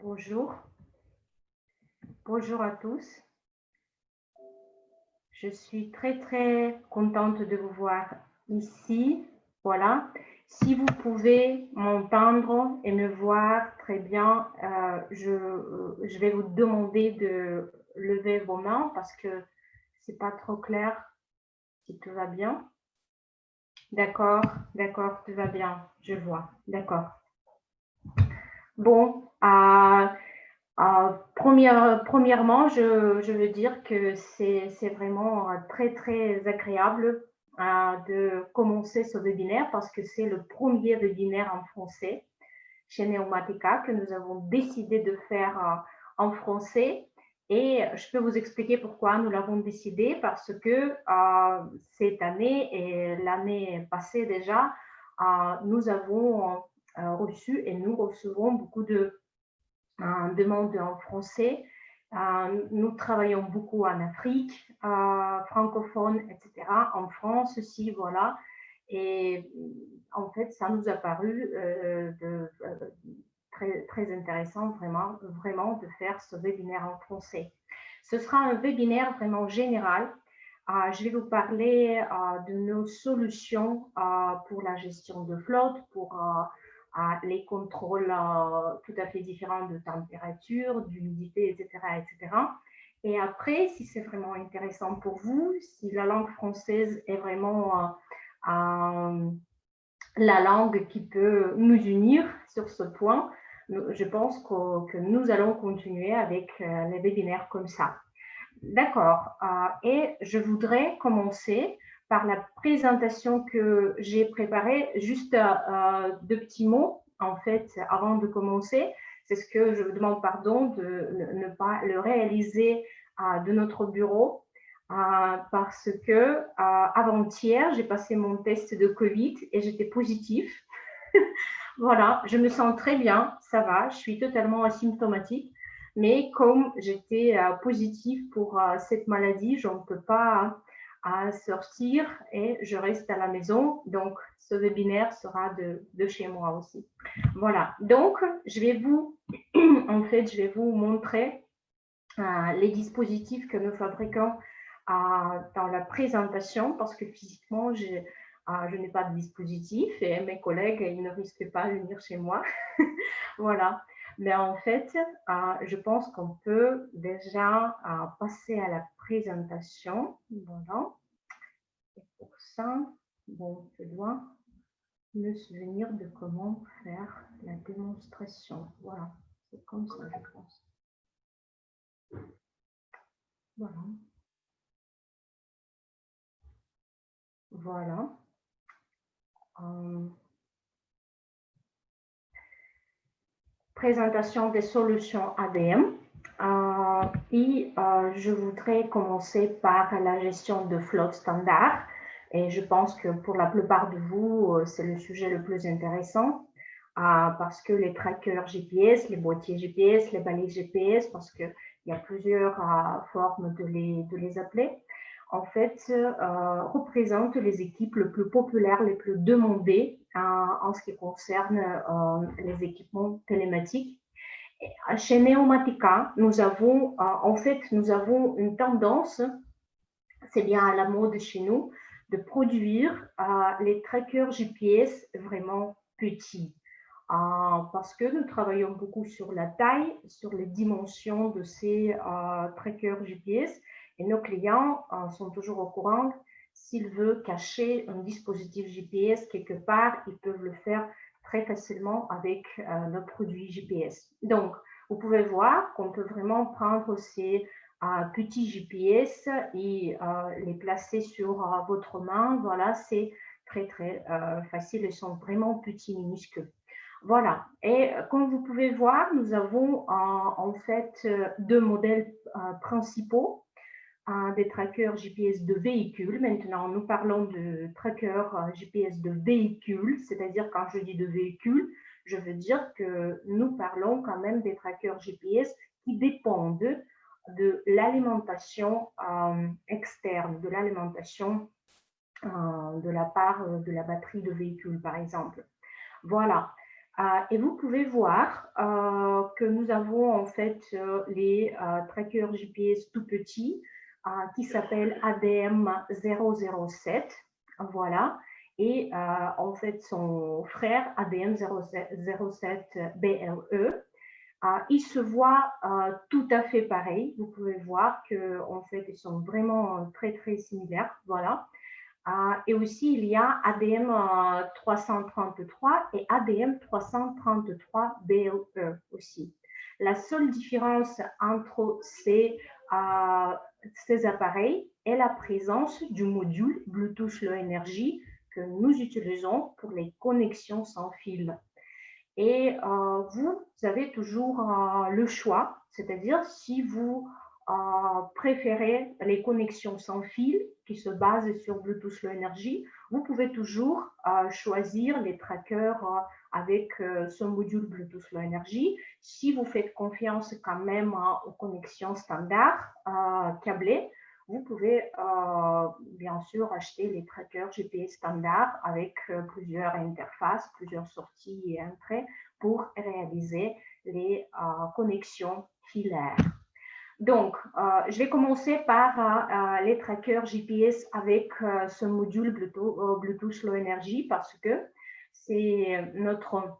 Bonjour, bonjour à tous. Je suis très contente de vous voir ici. Voilà. Si vous pouvez m'entendre et me voir très bien, je vais vous demander de lever vos mains parce que c'est pas trop clair si tout va bien. D'accord, tout va bien, je vois. D'accord. Bon, premièrement, je veux dire que c'est vraiment très agréable de commencer ce webinaire parce que c'est le premier webinaire en français chez Neomatica que nous avons décidé de faire en français. Et je peux vous expliquer pourquoi nous l'avons décidé, parce que cette année et l'année passée déjà, nous avons reçu et nous recevons beaucoup de demande en français. Nous travaillons beaucoup en Afrique, francophone, etc., en France aussi, voilà. Et en fait, ça nous a paru très intéressant, vraiment, de faire ce webinaire en français. Ce sera un webinaire vraiment général. Je vais vous parler de nos solutions pour la gestion de flotte, pour les contrôles tout à fait différents de température, d'humidité, etc., etc. Et après, si c'est vraiment intéressant pour vous, si la langue française est vraiment la langue qui peut nous unir sur ce point, je pense que nous allons continuer avec les webinaires comme ça. D'accord. Et je voudrais commencer par la présentation que j'ai préparée. Juste deux petits mots, en fait, avant de commencer. C'est ce que je vous demande pardon de ne pas le réaliser de notre bureau parce que avant-hier, j'ai passé mon test de Covid et j'étais positive. Voilà, je me sens très bien, ça va, je suis totalement asymptomatique. Mais comme j'étais positive pour cette maladie, je ne peux pas sortir et je reste à la maison. Donc, ce webinaire sera de chez moi aussi. Voilà, donc je vais vous montrer les dispositifs que nous fabriquons dans la présentation parce que physiquement, je n'ai pas de dispositif et mes collègues, ils ne risquent pas de venir chez moi. Voilà. Mais en fait, je pense qu'on peut déjà passer à la présentation. Voilà. Et pour ça, bon, je dois me souvenir de comment faire la démonstration. Voilà. C'est comme ça, je pense. Voilà. Voilà. Présentation des solutions ADM. Et je voudrais commencer par la gestion de flotte standard. Et je pense que pour la plupart de vous, c'est le sujet le plus intéressant parce que les trackers GPS, les boîtiers GPS, les balises GPS, parce qu'il y a plusieurs formes de les appeler, en fait, représentent les équipes les plus populaires, les plus demandées en ce qui concerne les équipements télématiques. Chez Neomatica, nous avons une tendance, c'est bien à la mode chez nous, de produire les trackers GPS vraiment petits. Parce que nous travaillons beaucoup sur la taille, sur les dimensions de ces trackers GPS et nos clients sont toujours au courant. S'ils veulent cacher un dispositif GPS quelque part, ils peuvent le faire très facilement avec nos produits GPS. Donc, vous pouvez voir qu'on peut vraiment prendre ces petits GPS et les placer sur votre main. Voilà, c'est très facile. Ils sont vraiment petits, minuscules. Voilà. Et comme vous pouvez voir, nous avons en fait deux modèles principaux des trackers GPS de véhicules. Maintenant, nous parlons de trackers GPS de véhicules, c'est-à-dire quand je dis de véhicules, je veux dire que nous parlons quand même des trackers GPS qui dépendent de l'alimentation externe, de l'alimentation de la part de la batterie de véhicule, par exemple. Voilà. Et vous pouvez voir que nous avons en fait les trackers GPS tout petits qui s'appellent ADM 007. Voilà. Et en fait, son frère ADM 07 BLE. Ils se voient tout à fait pareils. Vous pouvez voir qu'en fait, ils sont vraiment très, très similaires. Voilà. Et aussi, il y a ADM 333 et ADM 333 BLE aussi. La seule différence entre ces appareils est la présence du module Bluetooth Low Energy que nous utilisons pour les connexions sans fil. Et vous avez toujours le choix, c'est-à-dire si vous préférez les connexions sans fil qui se basent sur Bluetooth Low Energy, vous pouvez toujours choisir les trackers avec ce module Bluetooth Low Energy. Si vous faites confiance quand même aux connexions standards câblées, vous pouvez bien sûr acheter les trackers GPS standards avec plusieurs interfaces, plusieurs sorties et entrées pour réaliser les connexions filaires. Donc, je vais commencer par les trackers GPS avec ce module Bluetooth Low Energy parce que c'est notre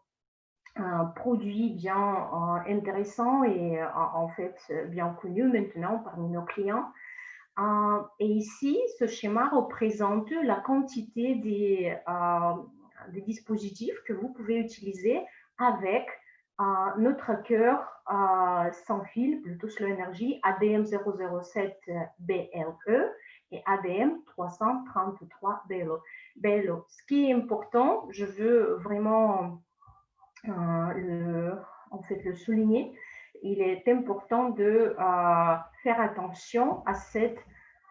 produit bien intéressant et en fait bien connu maintenant parmi nos clients. Et ici, ce schéma représente la quantité des dispositifs que vous pouvez utiliser avec nos trackers sans fil Bluetooth Low Energy ADM 007 BLE et ADM 333 BLE. Ce qui est important, je veux vraiment le souligner, il est important de faire attention à cette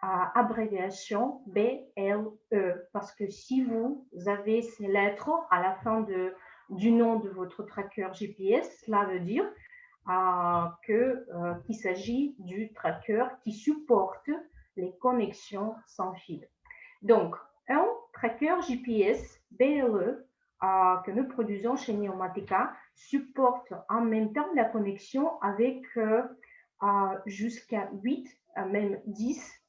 abréviation BLE parce que si vous avez ces lettres à la fin du nom de votre tracker GPS, cela veut dire qu'il s'agit du tracker qui supporte les connexions sans fil. Donc, un tracker GPS BLE que nous produisons chez Neomatica supporte en même temps la connexion avec jusqu'à 8, même 10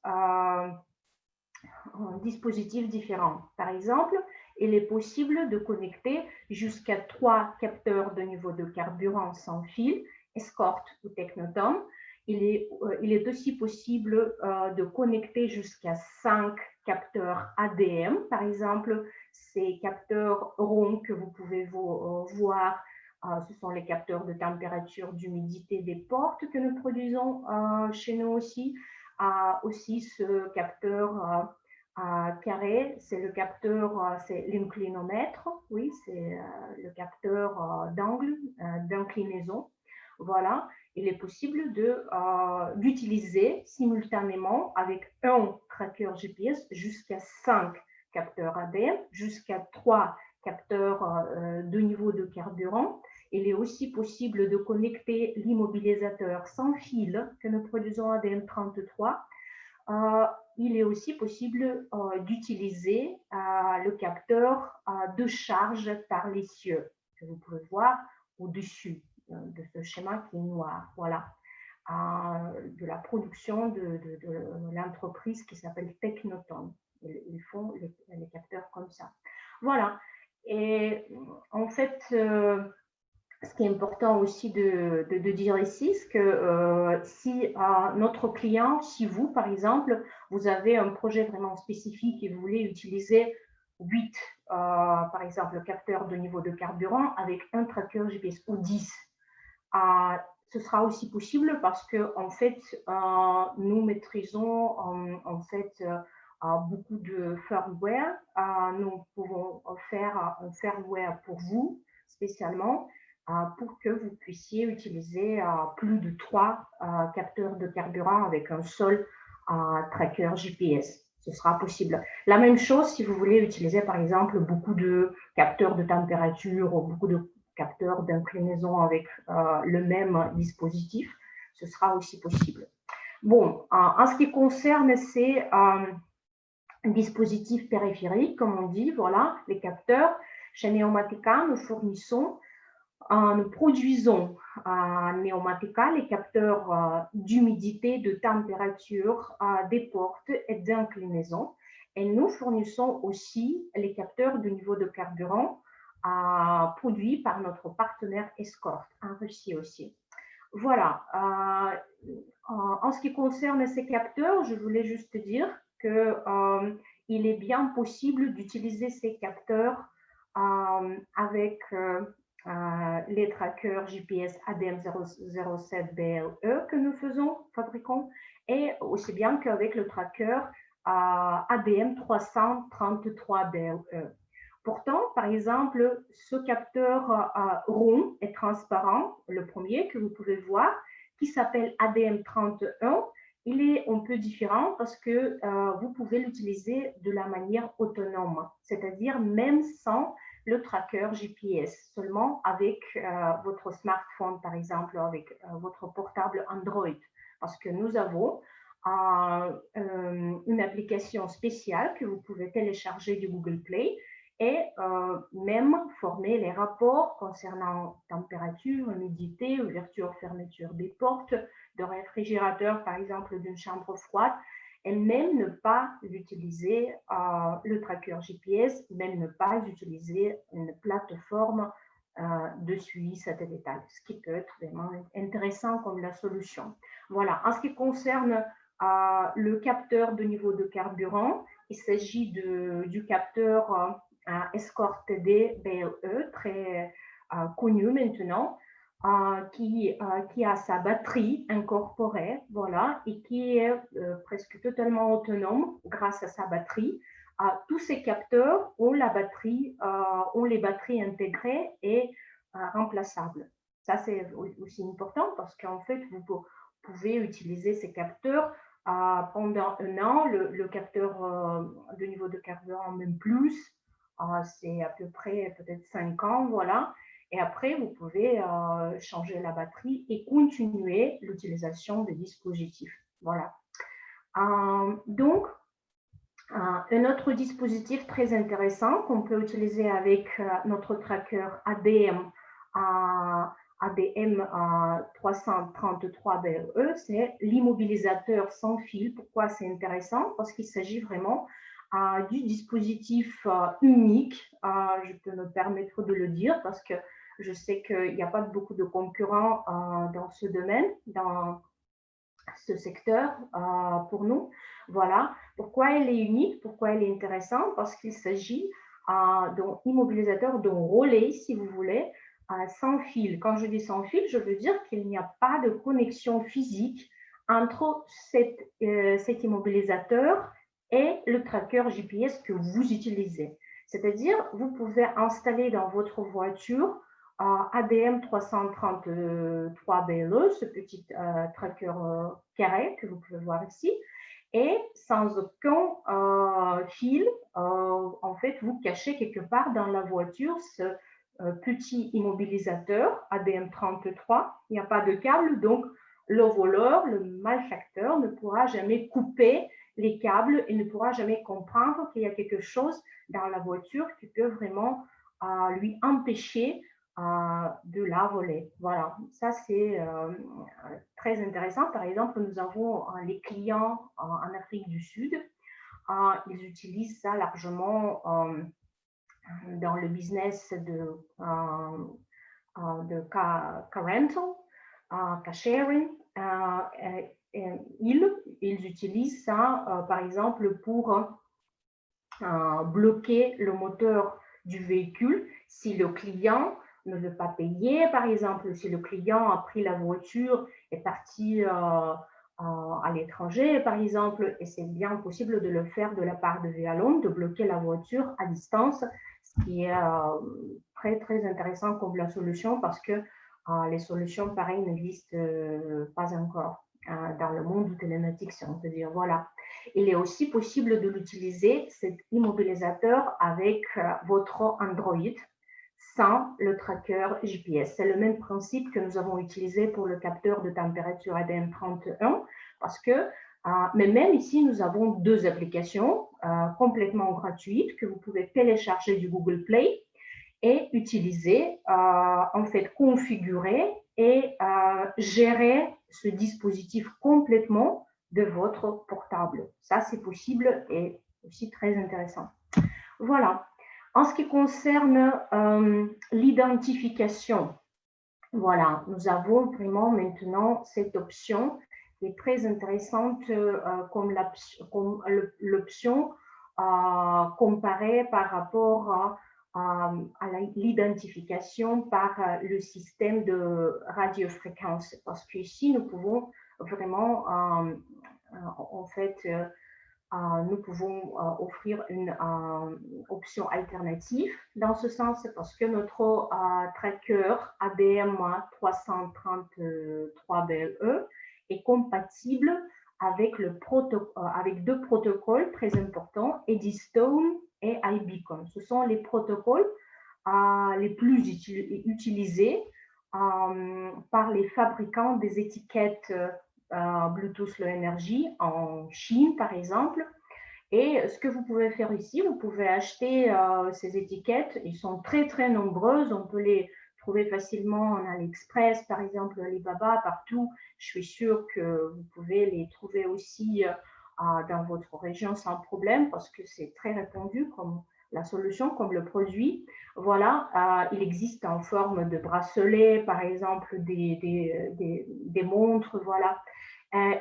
dispositifs différents. Par exemple, il est possible de connecter jusqu'à 3 capteurs de niveau de carburant sans fil, Escort ou Technotom. Il est aussi possible de connecter jusqu'à 5 capteurs ADM, par exemple, ces capteurs ronds que vous pouvez voir, ce sont les capteurs de température, d'humidité des portes que nous produisons chez nous aussi. Aussi ce capteur carré, c'est le capteur, c'est l'inclinomètre, oui, c'est le capteur d'angle, d'inclinaison. Voilà, il est possible d'utiliser simultanément avec un tracker GPS jusqu'à 5 capteurs ADM, jusqu'à 3 capteurs de niveau de carburant. Il est aussi possible de connecter l'immobilisateur sans fil que nous produisons ADM 33. Il est aussi possible d'utiliser le capteur de charge par les cieux que vous pouvez voir au-dessus de ce schéma qui est noir. Voilà, de la production de l'entreprise qui s'appelle Technotom. Ils font les capteurs comme ça. Voilà. Et en fait, ce qui est important aussi de dire ici, c'est que si notre client, si vous, par exemple, vous avez un projet vraiment spécifique et vous voulez utiliser 8, par exemple, capteurs de niveau de carburant avec un tracker GPS ou 10, ce sera aussi possible parce que en fait, nous maîtrisons en fait beaucoup de firmware. Nous pouvons faire un firmware pour vous spécialement pour que vous puissiez utiliser plus de 3 capteurs de carburant avec un seul tracker GPS. Ce sera possible. La même chose si vous voulez utiliser par exemple beaucoup de capteurs de température ou beaucoup de capteurs d'inclinaison avec le même dispositif, ce sera aussi possible. Bon, en ce qui concerne ces dispositifs périphériques, comme on dit, voilà, les capteurs, chez Neomatica, nous fournissons nous produisons Neomatica, les capteurs d'humidité, de température des portes et d'inclinaison. Et nous fournissons aussi les capteurs de niveau de carburant produits par notre partenaire Escort en Russie aussi. Voilà. En ce qui concerne ces capteurs, je voulais juste dire qu'il est bien possible d'utiliser ces capteurs avec les trackers GPS ADM007BLE que nous fabriquons, et aussi bien qu'avec le tracker ADM333BLE. Pourtant, par exemple, ce capteur rond et transparent, le premier que vous pouvez voir, qui s'appelle ADM31, il est un peu différent parce que vous pouvez l'utiliser de la manière autonome, c'est-à-dire même sans le tracker GPS, seulement avec votre smartphone, par exemple, avec votre portable Android, parce que nous avons une application spéciale que vous pouvez télécharger du Google Play et même former les rapports concernant température, humidité, ouverture, fermeture des portes, de réfrigérateur, par exemple, d'une chambre froide, et même ne pas utiliser le tracker GPS, même ne pas utiliser une plateforme de suivi satellitale, ce qui peut être vraiment intéressant comme la solution. Voilà, en ce qui concerne le capteur de niveau de carburant, il s'agit du capteur Escort TD BLE, très connu maintenant, qui a sa batterie incorporée, voilà, et qui est presque totalement autonome grâce à sa batterie. Tous ces capteurs ont les batteries intégrées et remplaçables. Ça, c'est aussi important parce qu'en fait, vous pouvez utiliser ces capteurs pendant un an, le capteur de niveau de carburant même plus, c'est à peu près peut-être 5 ans, voilà. Et après, vous pouvez changer la batterie et continuer l'utilisation des dispositifs. Voilà. Donc, un autre dispositif très intéressant qu'on peut utiliser avec notre tracker ADM 333BLE, c'est l'immobilisateur sans fil. Pourquoi c'est intéressant? Parce qu'il s'agit vraiment du dispositif unique, je peux me permettre de le dire, parce que je sais qu'il n'y a pas beaucoup de concurrents dans ce domaine, dans ce secteur pour nous. Voilà. Pourquoi elle est unique? Pourquoi elle est intéressante? Parce qu'il s'agit d'un immobilisateur, d'un relais, si vous voulez, sans fil. Quand je dis sans fil, je veux dire qu'il n'y a pas de connexion physique entre cet immobilisateur et le tracker GPS que vous utilisez. C'est-à-dire, vous pouvez installer dans votre voiture ADM 333BLE, ce petit tracker carré que vous pouvez voir ici, et sans aucun fil, en fait, vous cachez quelque part dans la voiture ce petit immobilisateur ADM 33. Il n'y a pas de câble, donc le voleur, le malfacteur ne pourra jamais couper les câbles et ne pourra jamais comprendre qu'il y a quelque chose dans la voiture qui peut vraiment lui empêcher de la voler. Voilà, ça c'est très intéressant. Par exemple, nous avons les clients en Afrique du Sud. Ils utilisent ça largement dans le business de car rental, car sharing. Ils utilisent ça, par exemple, pour bloquer le moteur du véhicule si le client ne veut pas payer, par exemple, si le client a pris la voiture et est parti à l'étranger, par exemple, et c'est bien possible de le faire de la part de Vealon, de bloquer la voiture à distance, ce qui est très, très intéressant comme la solution parce que les solutions pareilles n'existent pas encore dans le monde du télématique, si on peut dire. Voilà. Il est aussi possible de l'utiliser, cet immobilisateur, avec votre Android sans le tracker GPS. C'est le même principe que nous avons utilisé pour le capteur de température ADM31 parce que, mais même ici, nous avons deux applications complètement gratuites que vous pouvez télécharger du Google Play et utiliser, en fait, configurer et gérer ce dispositif complètement de votre portable. Ça, c'est possible et aussi très intéressant. Voilà. En ce qui concerne l'identification, voilà, nous avons vraiment maintenant cette option qui est très intéressante comme l'option comparée par rapport à l'identification par le système de radiofréquence. Parce qu'ici, nous pouvons vraiment, en fait, nous pouvons offrir une option alternative dans ce sens parce que notre tracker ADM 333BLE est compatible avec, avec deux protocoles très importants, Eddystone et iBeacon. Ce sont les protocoles les plus utilisés par les fabricants des étiquettes Bluetooth Low Energy en Chine, par exemple. Et ce que vous pouvez faire ici, vous pouvez acheter ces étiquettes. Ils sont très, très nombreuses. On peut les trouver facilement en AliExpress, par exemple, Alibaba, partout. Je suis sûre que vous pouvez les trouver aussi dans votre région sans problème parce que c'est très répandu comme la solution, comme le produit. Voilà, il existe en forme de bracelet, par exemple, des montres, voilà.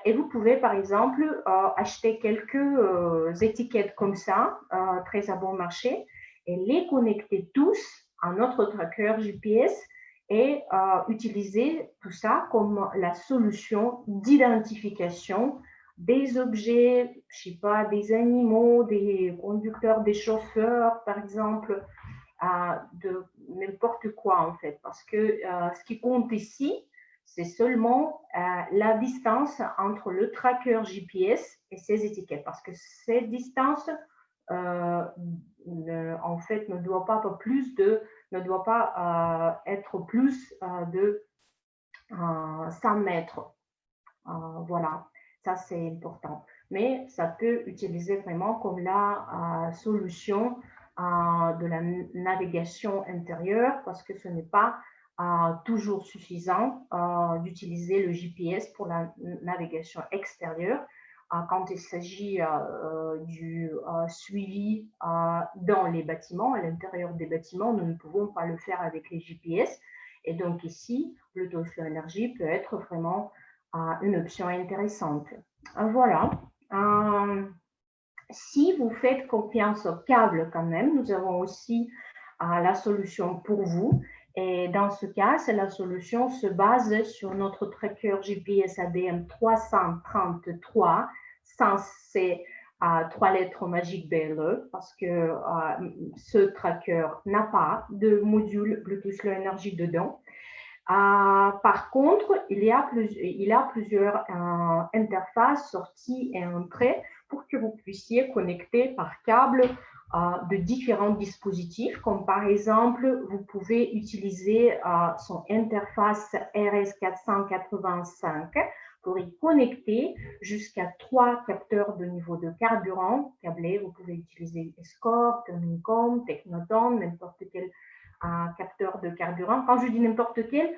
Et vous pouvez, par exemple, acheter quelques étiquettes comme ça, très à bon marché, et les connecter tous à notre tracker GPS et utiliser tout ça comme la solution d'identification des objets, je ne sais pas, des animaux, des conducteurs, des chauffeurs, par exemple, de n'importe quoi en fait. Parce que ce qui compte ici, c'est seulement la distance entre le tracker GPS et ses étiquettes. Parce que cette distance, en fait, ne doit pas être plus de 100 mètres. Voilà, ça c'est important. Mais ça peut utiliser vraiment comme la solution de la navigation intérieure parce que ce n'est pas toujours suffisant d'utiliser le GPS pour la navigation extérieure. Quand il s'agit du suivi dans les bâtiments, à l'intérieur des bâtiments, nous ne pouvons pas le faire avec les GPS. Et donc ici, Bluetooth Low Energy peut être vraiment une option intéressante. Voilà. Si vous faites confiance au câble quand même, nous avons aussi la solution pour vous. Et dans ce cas, la solution se base sur notre tracker GPS ADM 333 sans ces trois lettres magiques BLE parce que ce tracker n'a pas de module Bluetooth Low Energy dedans. Par contre, il y a plusieurs interfaces, sorties et entrées pour que vous puissiez connecter par câble de différents dispositifs, comme par exemple, vous pouvez utiliser son interface RS485 pour y connecter jusqu'à 3 capteurs de niveau de carburant câblés. Vous pouvez utiliser Escort, Unicom, Technoton, n'importe quel capteur de carburant. Quand je dis n'importe quel,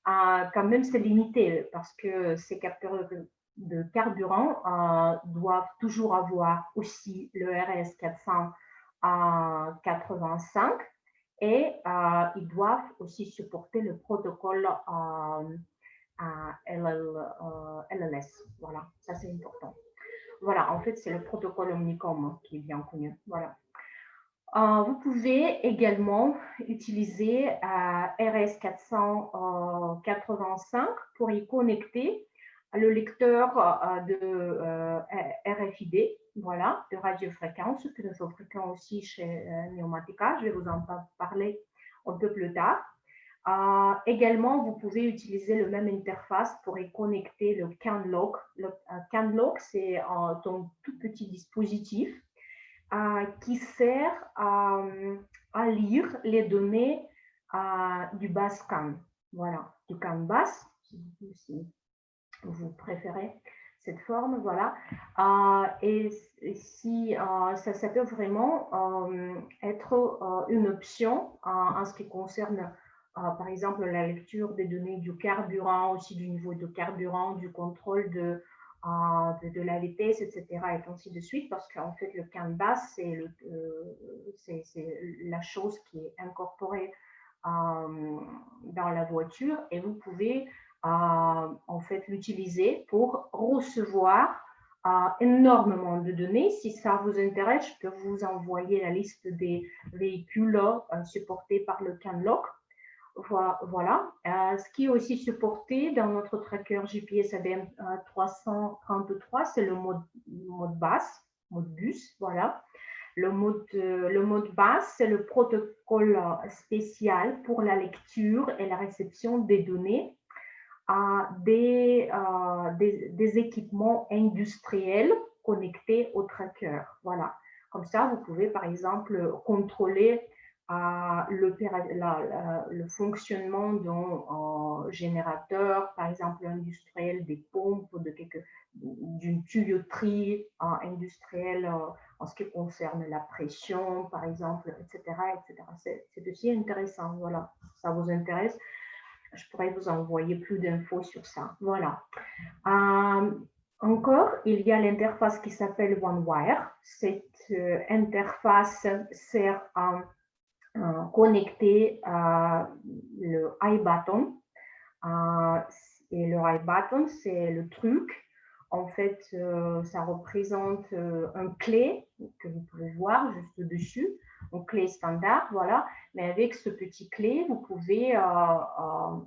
quand même c'est limité parce que ces capteurs de carburant doivent toujours avoir aussi le RS485 et ils doivent aussi supporter le protocole LLS. Voilà, ça c'est important. Voilà, en fait, c'est le protocole Omnicom qui est bien connu. Voilà. Vous pouvez également utiliser RS485 pour y connecter le lecteur de RFID, voilà, de radiofréquence, que nous fabriquons aussi chez Neomatica. Je vais vous en parler un peu plus tard. Également, vous pouvez utiliser le même interface pour y connecter le CanLog. Le CanLog, c'est un tout petit dispositif qui sert à lire les données du BAS-CAN. Voilà, du CAN-BAS, si vous préférez cette forme, voilà. Et si ça peut vraiment être une option en ce qui concerne, par exemple, la lecture des données du carburant, aussi du niveau de carburant, du contrôle de la vitesse, etc., et ainsi de suite, parce qu'en fait, le CAN bus, c'est la chose qui est incorporée dans la voiture, et vous pouvez en fait l'utiliser pour recevoir énormément de données. Si ça vous intéresse, je peux vous envoyer la liste des véhicules supportés par le CanLog. Voilà. Ce qui est aussi supporté dans notre tracker GPS ADM 333, c'est le mode basse, mode bus, voilà. Le mode basse, c'est le protocole spécial pour la lecture et la réception des données des équipements industriels connectés au tracker. Voilà. Comme ça, vous pouvez, par exemple, contrôler le fonctionnement d'un générateur, par exemple, industriel, des pompes, d'une tuyauterie industrielle en ce qui concerne la pression, par exemple, etc. C'est aussi intéressant. Voilà, ça vous intéresse. Je pourrais vous envoyer plus d'infos sur ça. Voilà. Encore, il y a l'interface qui s'appelle OneWire. Cette interface sert à connecter le iButton. Et le iButton, c'est le truc. En fait, ça représente un clé que vous pouvez voir juste dessus, une clé standard, voilà. Mais avec ce petit clé, vous pouvez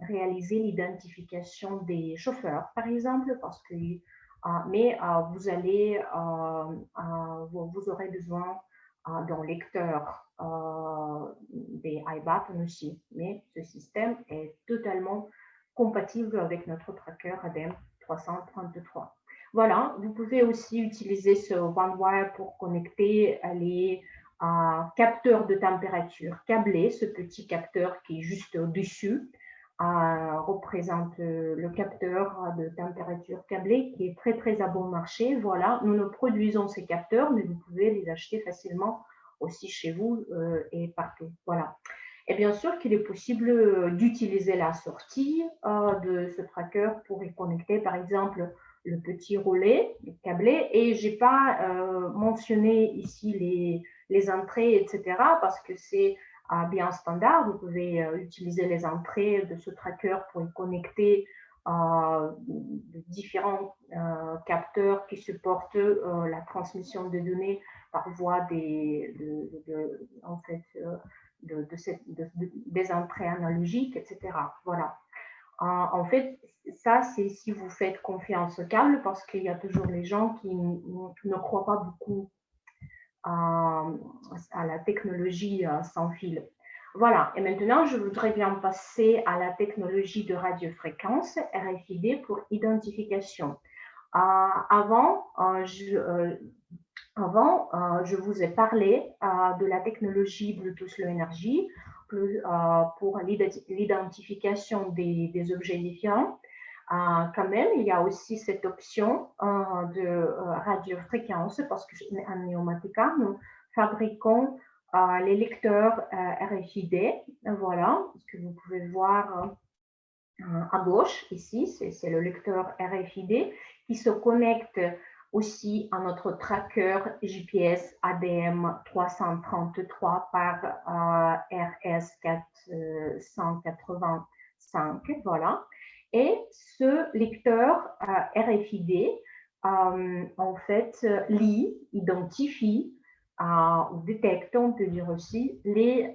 réaliser l'identification des chauffeurs, par exemple, parce que vous aurez besoin d'un lecteur des iButton aussi. Mais ce système est totalement compatible avec notre tracker ADM 333. Voilà, vous pouvez aussi utiliser ce OneWire pour connecter les capteurs de température câblés. Ce petit capteur qui est juste au-dessus représente le capteur de température câblé qui est très très à bon marché. Voilà, nous produisons ces capteurs, mais vous pouvez les acheter facilement aussi chez vous et partout. Voilà. Et bien sûr qu'il est possible d'utiliser la sortie de ce tracker pour y connecter, par exemple, le petit relais câblé. Et je n'ai pas mentionné ici les entrées, etc., parce que c'est bien standard. Vous pouvez utiliser les entrées de ce tracker pour y connecter différents capteurs qui supportent la transmission de données par voie des entrées analogiques, etc. Voilà. En fait, ça, c'est si vous faites confiance au câble, parce qu'il y a toujours les gens qui ne croient pas beaucoup à la technologie sans fil. Voilà, et maintenant, je voudrais bien passer à la technologie de radiofréquence RFID pour identification. Avant, je vous ai parlé de la technologie Bluetooth Low Energy pour l'identification des objets différents. Quand même, il y a aussi cette option de radiofréquence parce qu'en Neomatica, nous fabriquons les lecteurs RFID. Voilà, ce que vous pouvez voir à gauche ici, c'est le lecteur RFID qui se connecte aussi à notre tracker GPS ADM 333 par RS485. Voilà. Et ce lecteur RFID, en fait, identifie ou détecte, on peut dire aussi, les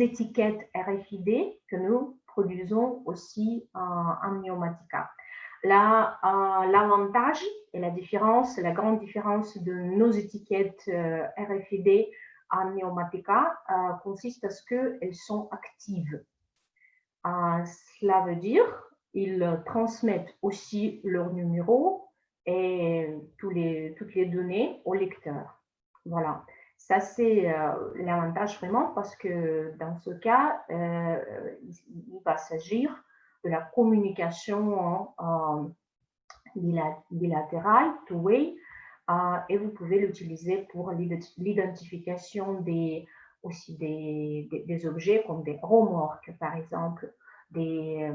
étiquettes RFID que nous produisons aussi en Neomatica. L'avantage et la différence, la grande différence de nos étiquettes RFID en Neomatica consiste à ce qu'elles sont actives. Cela veut dire qu'ils transmettent aussi leur numéro et toutes les données au lecteur. Voilà. Ça, c'est l'avantage vraiment parce que dans ce cas, il va s'agir de la communication bilatéral, two-way, et vous pouvez l'utiliser pour l'identification aussi des objets comme des remorques, par exemple, des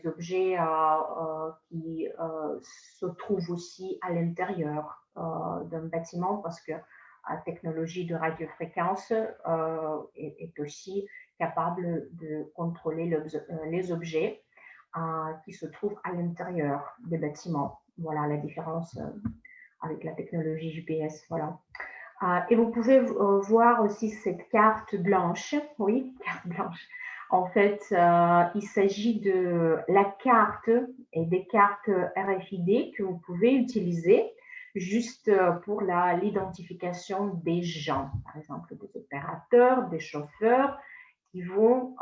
objets qui se trouvent aussi à l'intérieur d'un bâtiment parce que la technologie de radiofréquence est aussi capable de contrôler les objets qui se trouvent à l'intérieur des bâtiments. Voilà la différence avec la technologie GPS. Voilà. Et vous pouvez voir aussi cette carte blanche. Oui, carte blanche. En fait, il s'agit de la carte et des cartes RFID que vous pouvez utiliser juste pour l'identification des gens, par exemple des opérateurs, des chauffeurs, qui vont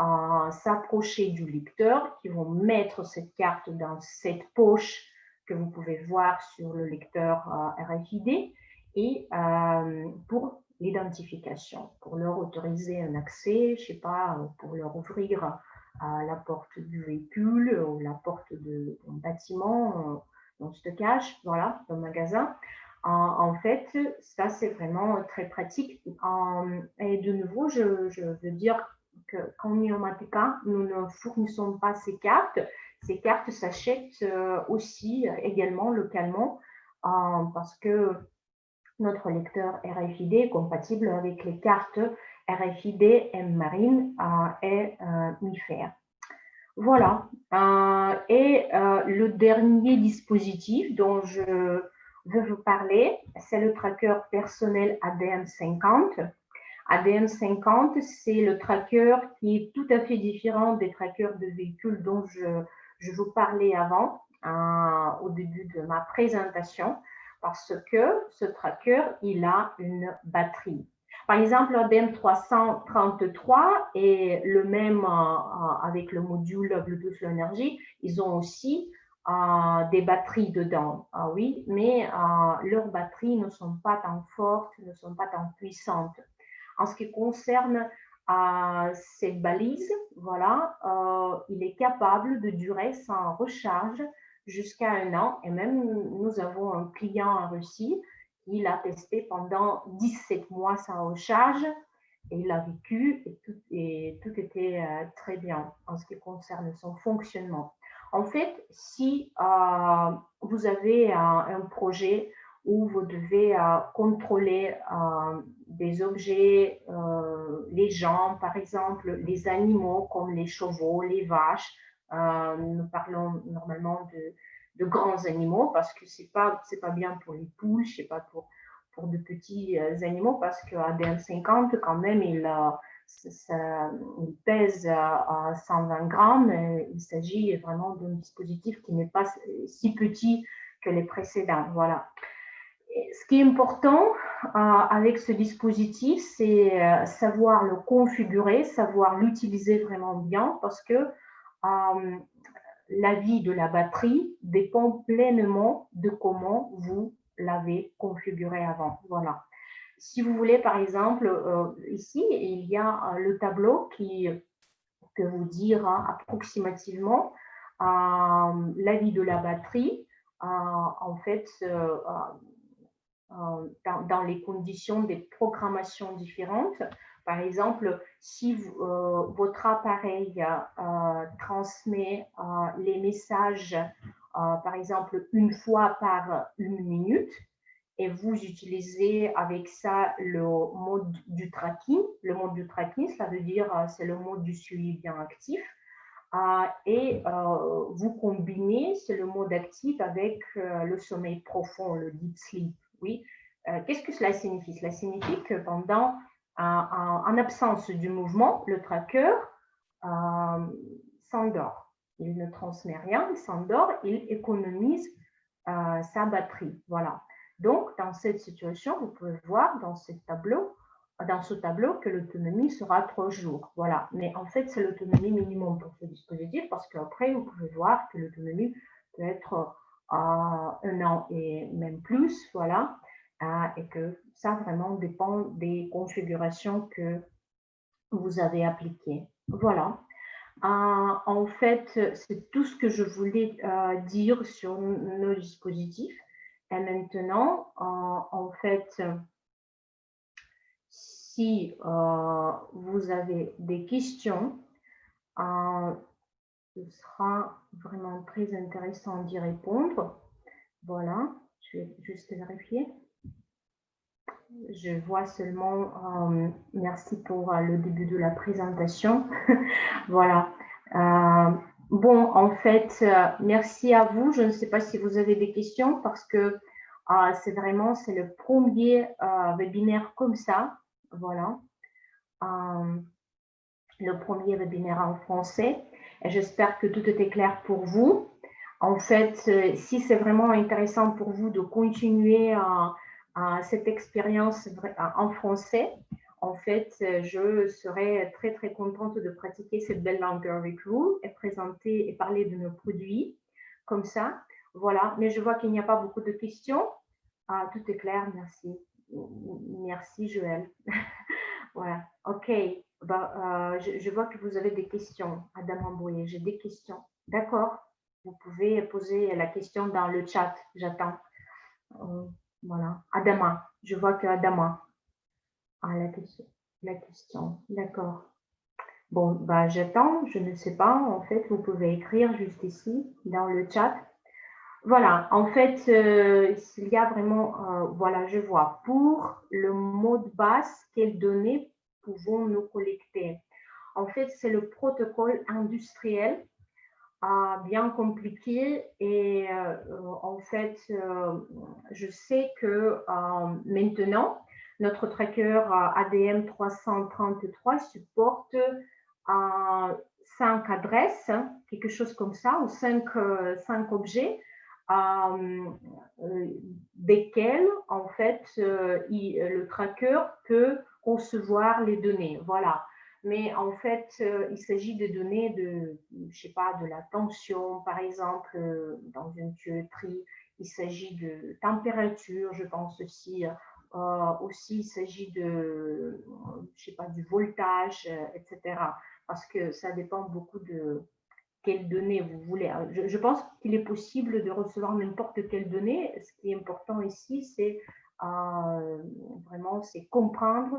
s'approcher du lecteur, qui vont mettre cette carte dans cette poche que vous pouvez voir sur le lecteur RFID et pour l'identification, pour leur autoriser un accès, je ne sais pas, pour leur ouvrir la porte du véhicule ou la porte d'un bâtiment, d'un stockage, voilà, d'un magasin. En fait, ça, c'est vraiment très pratique. Et de nouveau, je veux dire qu'en Neomatica, nous ne fournissons pas ces cartes. Ces cartes s'achètent aussi également localement parce que notre lecteur RFID est compatible avec les cartes RFID M-Marine et MIFARE. Voilà. Et le dernier dispositif dont je veux vous parler, c'est le tracker personnel ADM50. ADM50, c'est le tracker qui est tout à fait différent des trackers de véhicules dont je vous parlais avant, au début de ma présentation, parce que ce tracker, il a une batterie. Par exemple, l'ADM 333 est le même avec le module Bluetooth Low Energy. Ils ont aussi des batteries dedans, oui, mais leurs batteries ne sont pas tant fortes, ne sont pas tant puissantes. En ce qui concerne cette balise, voilà, il est capable de durer sans recharge jusqu'à 1 an. Et même, nous avons un client en Russie qui l'a testé pendant 17 mois sans recharge. Et il a vécu et tout était très bien en ce qui concerne son fonctionnement. En fait, si vous avez un projet où vous devez contrôler des objets, les gens, par exemple, les animaux comme les chevaux, les vaches. Nous parlons normalement de grands animaux parce que c'est pas bien pour les poules, je sais pas pour de petits animaux parce que ADM 50 quand même il pèse à 120 grammes. Il s'agit vraiment d'un dispositif qui n'est pas si petit que les précédents. Voilà. Ce qui est important avec ce dispositif, c'est savoir le configurer, savoir l'utiliser vraiment bien parce que la vie de la batterie dépend pleinement de comment vous l'avez configuré avant. Voilà. Si vous voulez, par exemple, ici, il y a le tableau qui peut vous dire approximativement la vie de la batterie. En fait, dans les conditions des programmations différentes. Par exemple, si votre appareil transmet les messages, par exemple, une fois par 1 minute, et vous utilisez avec ça le mode du tracking. Le mode du tracking, ça veut dire c'est le mode du suivi bien actif. Et vous combinez, c'est le mode actif avec le sommeil profond, le deep sleep. Oui. Qu'est-ce que cela signifie? Cela signifie que pendant, en absence du mouvement, le tracker s'endort. Il ne transmet rien, il s'endort, il économise sa batterie. Voilà. Donc, dans cette situation, vous pouvez voir dans ce tableau que l'autonomie sera 3 jours. Voilà. Mais en fait, c'est l'autonomie minimum pour ce dispositif parce qu'après, vous pouvez voir que l'autonomie peut être 1 an et même plus. Voilà. Et que ça vraiment dépend des configurations que vous avez appliquées. Voilà. En fait, c'est tout ce que je voulais dire sur nos dispositifs. Et maintenant, en fait, si vous avez des questions, ce sera vraiment très intéressant d'y répondre. Voilà, je vais juste vérifier. Je vois seulement, merci pour le début de la présentation. Voilà. Bon, en fait, merci à vous. Je ne sais pas si vous avez des questions parce que c'est le premier webinaire comme ça. Voilà. Le premier webinaire en français. Et j'espère que tout était clair pour vous. En fait, si c'est vraiment intéressant pour vous de continuer cette expérience en français, en fait, je serais très, très contente de pratiquer cette belle langue avec vous et présenter et parler de nos produits comme ça. Voilà, mais je vois qu'il n'y a pas beaucoup de questions. Tout est clair, merci. Merci, Joël. Voilà, ok. Je vois que vous avez des questions, Adam Amboué. J'ai des questions. D'accord. Vous pouvez poser la question dans le chat. J'attends. Voilà. Adama. Je vois que Adama a la question. D'accord. Bon, bah, j'attends. Je ne sais pas. En fait, vous pouvez écrire juste ici, dans le chat. Voilà. En fait, s'il y a vraiment, voilà, je vois. Pour le mot de passe, quelles données pouvons-nous collecter? En fait, c'est le protocole industriel bien compliqué et en fait, je sais que maintenant, notre tracker ADM 333 supporte 5 adresses, quelque chose comme ça, ou 5 objets, desquels, en fait, le tracker peut recevoir les données. Voilà. Mais en fait, il s'agit de données de, je sais pas, de la tension, par exemple, dans une tuyauterie. Il s'agit de température, je pense aussi. Aussi, il s'agit de, je sais pas, du voltage, etc. Parce que ça dépend beaucoup de quelles données vous voulez. Je pense qu'il est possible de recevoir n'importe quelle donnée. Ce qui est important ici, c'est vraiment c'est comprendre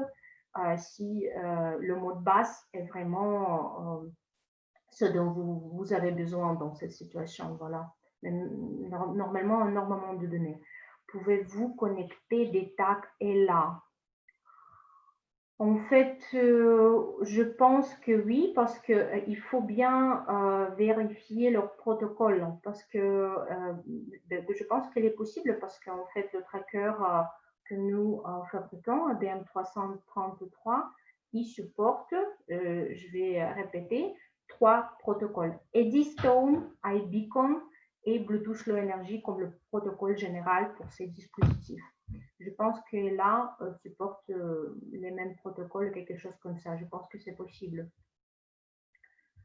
si le mot de passe est vraiment ce dont vous avez besoin dans cette situation. Voilà. Normalement, énormément de données. Pouvez-vous connecter des tags et là? En fait, je pense que oui, parce qu'il faut bien vérifier leur protocole. Parce que je pense qu'il est possible, parce qu'en fait, le tracker que nous fabriquons, ADM 333, il supporte, je vais répéter, 3 protocoles. Eddystone, iBeacon et Bluetooth Low Energy comme le protocole général pour ces dispositifs. Je pense que là, supporte les mêmes protocoles, quelque chose comme ça. Je pense que c'est possible.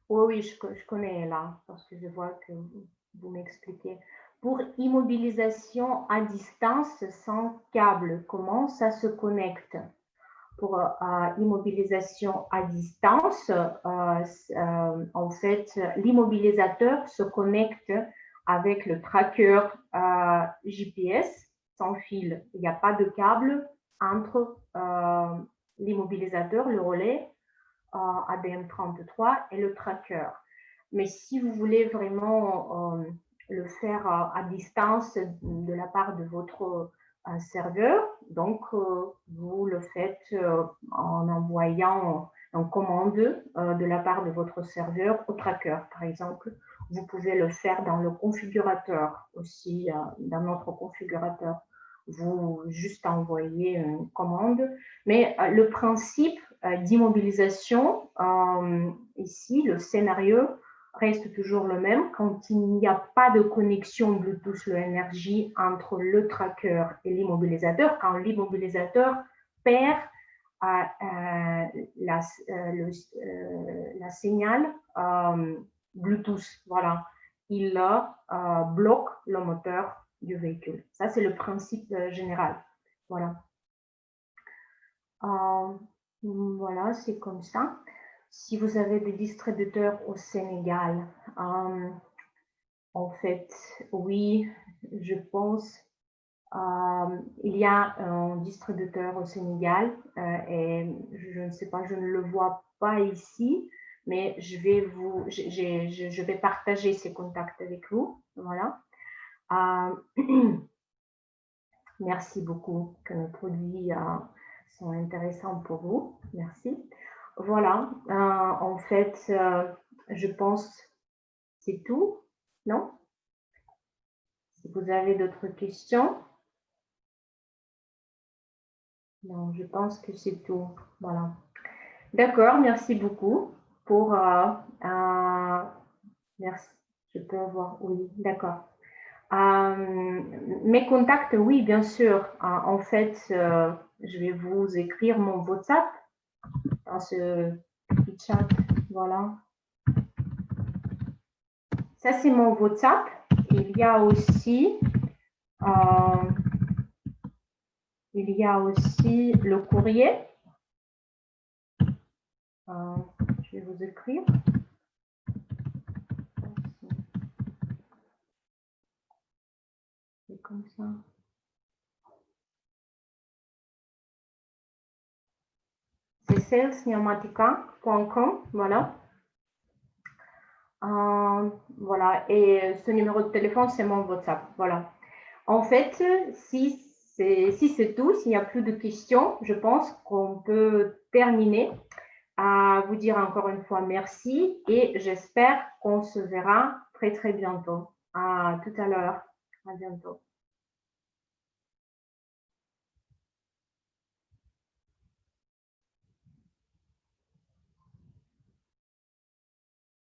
Oui, je connais là, parce que je vois que vous m'expliquez. Pour immobilisation à distance sans câble, comment ça se connecte? Pour immobilisation à distance, en fait, l'immobilisateur se connecte avec le tracker GPS sans fil. Il n'y a pas de câble entre l'immobilisateur, le relais ADM33 et le tracker. Mais si vous voulez vraiment le faire à distance de la part de votre serveur, donc vous le faites en envoyant une commande de la part de votre serveur au tracker, par exemple. Vous pouvez le faire dans le configurateur aussi, dans notre configurateur. Vous juste envoyez une commande. Mais le principe d'immobilisation, ici, le scénario reste toujours le même quand il n'y a pas de connexion Bluetooth Low Energy entre le tracker et l'immobilisateur, quand l'immobilisateur perd la signal Bluetooth. Voilà. Il bloque le moteur du véhicule. Ça, c'est le principe général. Voilà. Voilà, c'est comme ça. si vous avez des distributeurs au Sénégal, en fait, oui, je pense. Il y a un distributeur au Sénégal et je ne sais pas, je ne le vois pas ici, mais je vais partager ces contacts avec vous. Voilà. Merci beaucoup que nos produits sont intéressants pour vous. Merci. Voilà. En fait, je pense que c'est tout, non? Si vous avez d'autres questions. Non, je pense que c'est tout. Voilà. D'accord, merci beaucoup pour... merci, je peux avoir... Oui, d'accord. Mes contacts, oui, bien sûr. En fait, je vais vous écrire mon WhatsApp dans ce petit chat. Voilà. Ça, c'est mon WhatsApp. Il y a aussi... le courrier. Je vais vous écrire. C'est comme ça. C'est salesniamatica.com. Voilà. Voilà. Et ce numéro de téléphone, c'est mon WhatsApp. Voilà. En fait, si c'est tout, s'il n'y a plus de questions, je pense qu'on peut terminer. À vous dire encore une fois merci et j'espère qu'on se verra très très bientôt. À tout à l'heure. À bientôt.